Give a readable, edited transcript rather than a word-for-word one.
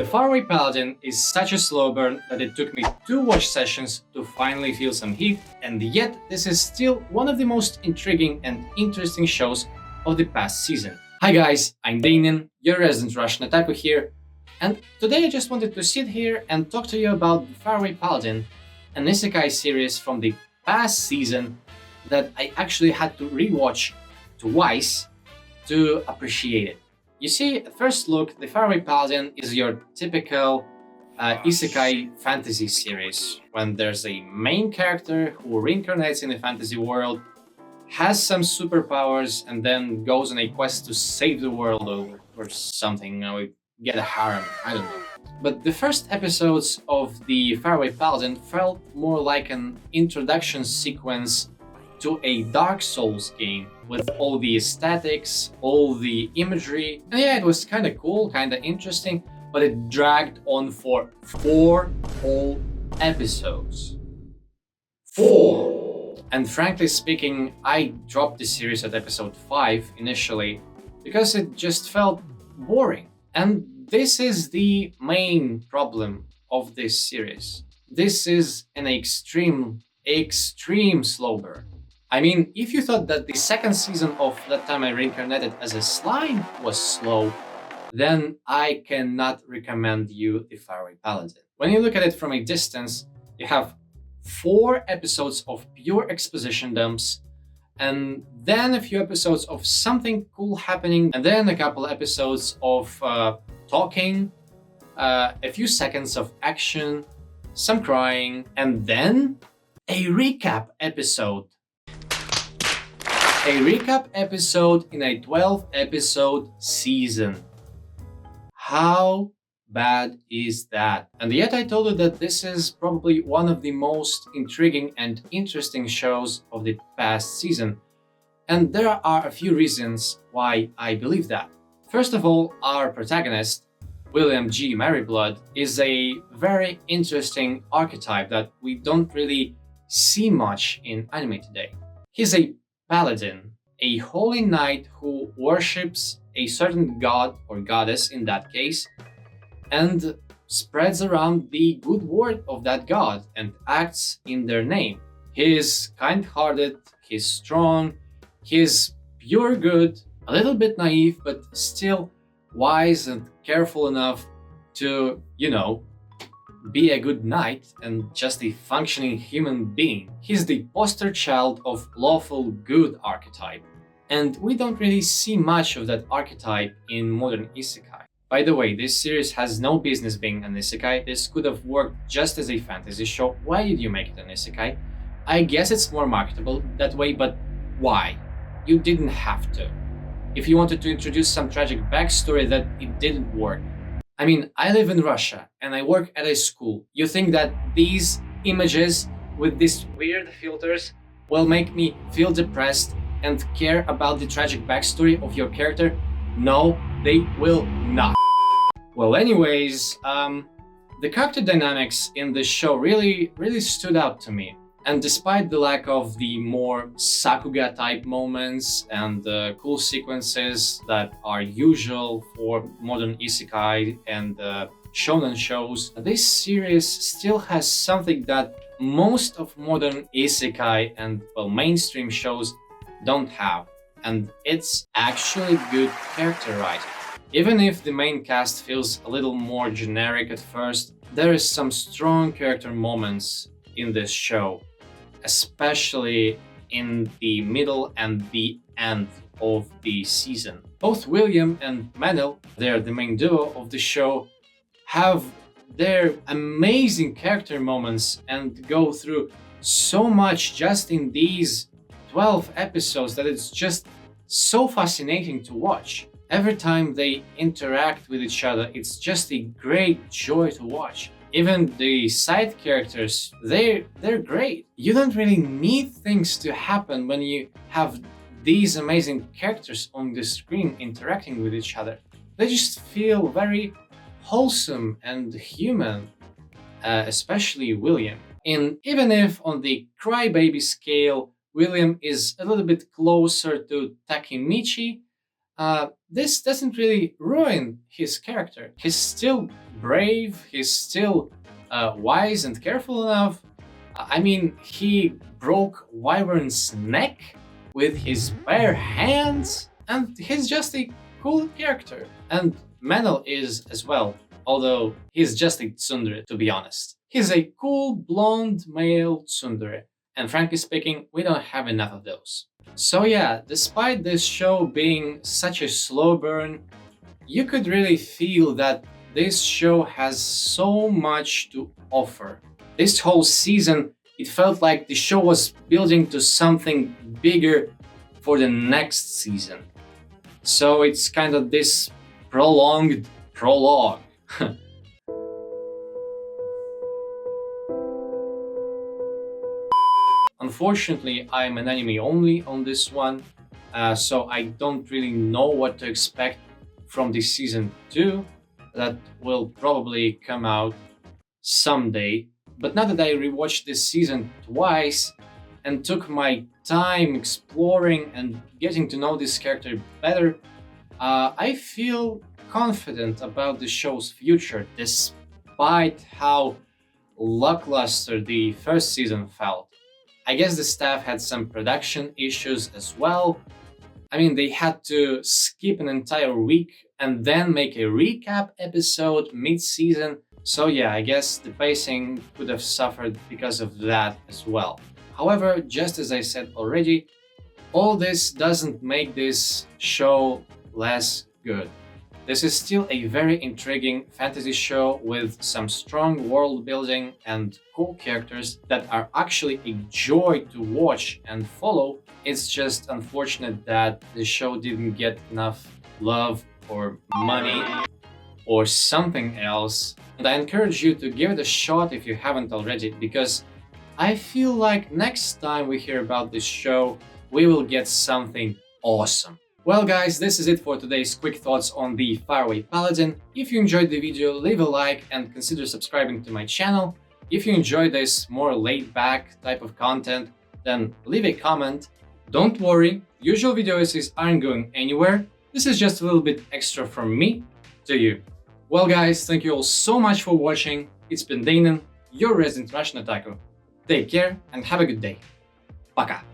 The Faraway Paladin is such a slow burn that it took me 2 watch sessions to finally feel some heat, and yet this is still one of the most intriguing and interesting shows of the past season. Hi guys, I'm Danian, your resident Russian otaku here, and today I just wanted to sit here and talk to you about the Faraway Paladin, an isekai series from the past season that I actually had to rewatch twice to appreciate it. You see, at first look, the Faraway Paladin is your typical isekai fantasy series, when there's a main character who reincarnates in the fantasy world, has some superpowers, and then goes on a quest to save the world or something, or get a harem, I don't know. But the first episodes of the Faraway Paladin felt more like an introduction sequence to a Dark Souls game with all the aesthetics, all the imagery. And yeah, it was kind of cool, kind of interesting, but it dragged on for 4 whole episodes. 4! And frankly speaking, I dropped the series at episode 5 initially because it just felt boring. And this is the main problem of this series. This is an extreme slow burn. I mean, if you thought that the second season of That Time I Reincarnated as a Slime was slow, then I cannot recommend you the Faraway Paladin. When you look at it from a distance, you have 4 episodes of pure exposition dumps, and then a few episodes of something cool happening, and then a couple episodes of talking, a few seconds of action, some crying, and then a recap episode. A recap episode in a 12-episode season. How bad is that? And yet I told you that this is probably one of the most intriguing and interesting shows of the past season. And there are a few reasons why I believe that. First of all, our protagonist, William G. Merryblood, is a very interesting archetype that we don't really see much in anime today. He's a paladin, a holy knight who worships a certain god or goddess in that case, and spreads around the good word of that god and acts in their name. He is kind-hearted, he's strong, he's pure good, a little bit naive, but still wise and careful enough to, be a good knight and just a functioning human being. He's the poster child of lawful good archetype, and we don't really see much of that archetype in modern isekai. By the way, this series has no business being an isekai. This could have worked just as a fantasy show. Why did you make it an isekai? I guess it's more marketable that way, but why? You didn't have to. If you wanted to introduce some tragic backstory, that it didn't work. I mean, I live in Russia and I work at a school. You think that these images with these weird filters will make me feel depressed and care about the tragic backstory of your character? No, they will not. Well, anyways, the character dynamics in this show really stood out to me. And despite the lack of the more Sakuga type moments and cool sequences that are usual for modern isekai and shonen shows, this series still has something that most of modern isekai and mainstream shows don't have, and it's actually good character writing. Even if the main cast feels a little more generic at first, there is some strong character moments in this show, especially in the middle and the end of the season. Both William and Manel, they're the main duo of the show, have their amazing character moments and go through so much just in these 12 episodes that it's just so fascinating to watch. Every time they interact with each other, it's just a great joy to watch. Even the side characters, they're great. You don't really need things to happen when you have these amazing characters on the screen interacting with each other. They just feel very wholesome and human, especially William. And even if on the crybaby scale, William is a little bit closer to Takemichi, this doesn't really ruin his character. He's still brave, he's still wise and careful enough. I mean, he broke Wyvern's neck with his bare hands, and he's just a cool character. And Menel is as well, although he's just a tsundere, to be honest. He's a cool, blonde male tsundere, and frankly speaking, we don't have enough of those. So yeah, despite this show being such a slow burn, you could really feel that this show has so much to offer. This whole season, it felt like the show was building to something bigger for the next season. So it's kind of this prolonged prologue. Unfortunately, I'm an anime only on this one, so I don't really know what to expect from the season 2 that will probably come out someday. But now that I rewatched this season twice and took my time exploring and getting to know this character better, I feel confident about the show's future, despite how lackluster the first season felt. I guess the staff had some production issues as well. I mean, they had to skip an entire week and then make a recap episode mid-season. So yeah, I guess the pacing could have suffered because of that as well. However, just as I said already, all this doesn't make this show less good. This is still a very intriguing fantasy show with some strong world building and cool characters that are actually a joy to watch and follow. It's just unfortunate that the show didn't get enough love or money or something else. And I encourage you to give it a shot if you haven't already, because I feel like next time we hear about this show, we will get something awesome. Well guys, this is it for today's quick thoughts on the Faraway Paladin. If you enjoyed the video, leave a like and consider subscribing to my channel. If you enjoy this more laid-back type of content, then leave a comment. Don't worry, usual video essays aren't going anywhere. This is just a little bit extra from me to you. Well guys, thank you all so much for watching. It's been Danon, your resident Russian otaku. Take care and have a good day. Пока!